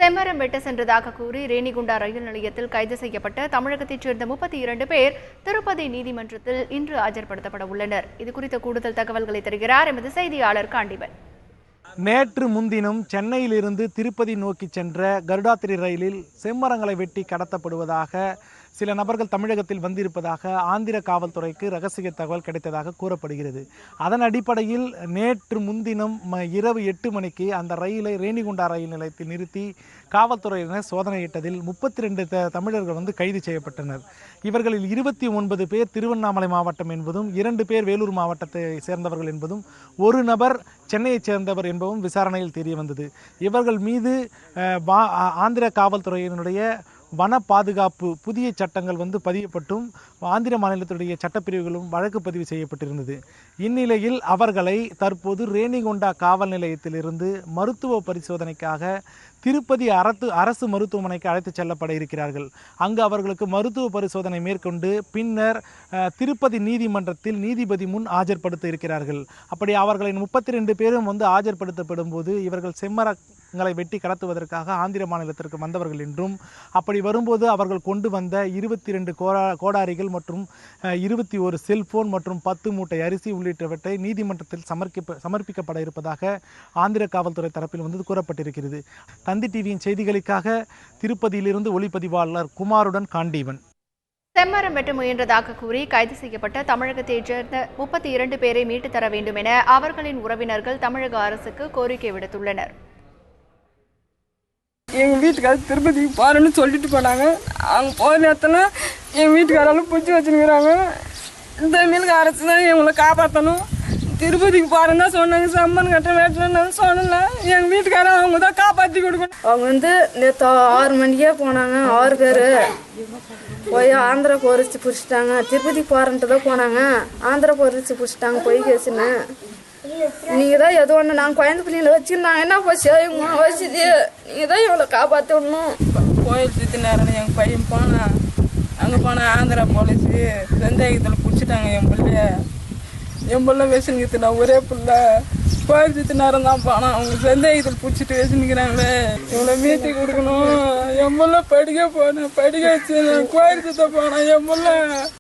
செம்மரம் வெட்ட சென்றதாக கூறி ரேணிகுண்டா ரயில் நிலையத்தில் கைது செய்யப்பட்ட தமிழகத்தைச் சேர்ந்த 32 பேர் திருப்பதி நீதிமன்றத்தில் இன்று ஆஜர்படுத்தப்பட உள்ளனர். இதுகுறித்த கூடுதல் தகவல்களை தருகிறார் எமது செய்தியாளர் காண்டிபன். நேற்று முன்தினம் சென்னையிலிருந்து திருப்பதி நோக்கி சென்ற கருடாத்திரி ரயிலில் செம்மரங்களை வெட்டி கடத்தப்படுவதாக சில நபர்கள் தமிழகத்தில் வந்திருப்பதாக ஆந்திர காவல்துறைக்கு ரகசிய தகவல் கிடைத்ததாக கூறப்படுகிறது. அதன் அடிப்படையில் நேற்று முன்தினம் இரவு 8 மணிக்கு அந்த ரயிலை ரேணிகுண்டா ரயில் நிலையத்தில் நிறுத்தி காவல்துறையினர் சோதனையிட்டதில் 32 தமிழர்கள் கைது செய்யப்பட்டனர். இவர்களில் 29 பேர் திருவண்ணாமலை மாவட்டம் என்பதும் 2 பேர் வேலூர் மாவட்டத்தை சேர்ந்தவர்கள் என்பதும் ஒரு நபர் சென்னையைச் சேர்ந்தவர் என்பதும் விசாரணையில் தெரிய வந்தது. இவர்கள் மீது ஆந்திர காவல்துறையினுடைய வன பாதுகாப்பு புதிய சட்டங்கள் பதியப்பட்டும் ஆந்திர மாநிலத்துடைய சட்டப்பிரிவுகளும் வழக்கு பதிவு செய்யப்பட்டிருந்தது. இந்நிலையில் அவர்களை தற்போது ரேணிகுண்டா காவல் நிலையத்திலிருந்து மருத்துவ பரிசோதனைக்காக திருப்பதி அரசு மருத்துவமனைக்கு அழைத்து செல்லப்பட இருக்கிறார்கள். அங்கு அவர்களுக்கு மருத்துவ பரிசோதனை மேற்கொண்டு பின்னர் திருப்பதி நீதிமன்றத்தில் நீதிபதி முன் ஆஜர்படுத்த இருக்கிறார்கள். அப்படி அவர்களின் 32 பேரும் ஆஜர்படுத்தப்படும் போது இவர்கள் செம்மரங்களை வெட்டி கடத்துவதற்காக ஆந்திர மாநிலத்திற்கு வந்தவர்கள் என்றும், அப்படி வரும்போது அவர்கள் கொண்டு வந்த 22 கோடாரிகள் மற்றும் 21 செல்போன் மற்றும் 10 மூட்டை அரிசி உள்ளிட்டவற்றை நீதிமன்றத்தில் சமர்ப்பிக்கப்பட இருப்பதாக ஆந்திர காவல்துறை தரப்பில் கூறப்பட்டிருக்கிறது. தந்தி டிவியின் செய்திகளுக்காக திருப்பதியிலிருந்து ஒளிப்பதிவாளர் குமாருடன் காண்டீவன். செம்மரம் வெட்ட முயன்றதாக கூறி கைது செய்யப்பட்ட தமிழகத்தைச் சேர்ந்த 32 பேரை மீட்டு தர வேண்டும் என அவர்களின் உறவினர்கள் தமிழக அரசுக்கு கோரிக்கை விடுத்துள்ளனர். எங்கள் வீட்டுக்காரர் திருப்பதிக்கு போகிறேன்னு சொல்லிட்டு போனாங்க. அவங்க போகிற நேரத்தில் எங்கள் வீட்டுக்காரெல்லாம் பிடிச்சி வச்சுருக்கிறாங்க. இந்த மீனுக்கு அரசு தான் எங்களை காப்பாற்றணும். திருப்பதிக்கு போகிறேன்னு தான் சொன்னாங்க. சம்மன் கட்ட வேட்டலன்னு சொல்லலை. எங்கள் வீட்டுக்காரர் அவங்க தான் காப்பாற்றி கொடுக்கணும். அவங்க நேற்று 6 மணிக்கே போனாங்க. 6 பேர் போய் ஆந்திரா போலீஸ் பிடிச்சிட்டாங்க. திருப்பதிக்கு போகிறேன்ட்டு தான் போனாங்க. ஆந்திரா போலீஸ் பிடிச்சிட்டாங்க பொய் கேசுன்னு. நீங்கள் தான் எதோ ஒன்று நாங்கள் குழந்தை பிள்ளைங்களை வச்சு நாங்கள் என்ன போச்சு வச்சுது. நீங்கள் தான் இவ்வளோ காப்பாற்றணும். கோயில் சுற்றி நேரம் எங்கள் பையன் போனான். அங்கே போனால் ஆந்திரா போலீஸு சந்தேகத்தில் பிடிச்சிட்டாங்க. என் பிள்ளை வச்சுனுக்குது. நான் ஒரே பிள்ளை கோயில் சுற்றி நேரம் தான் போனான். அவங்க சந்தேகத்தில் பிடிச்சிட்டு வச்சுனுக்கிறாங்களே. இவ்வளோ மீட்டி கொடுக்கணும். என் பிள்ளை படிக்க போனேன். படிக்க வச்சு கோயில் சுற்ற போனேன். என் பிள்ளை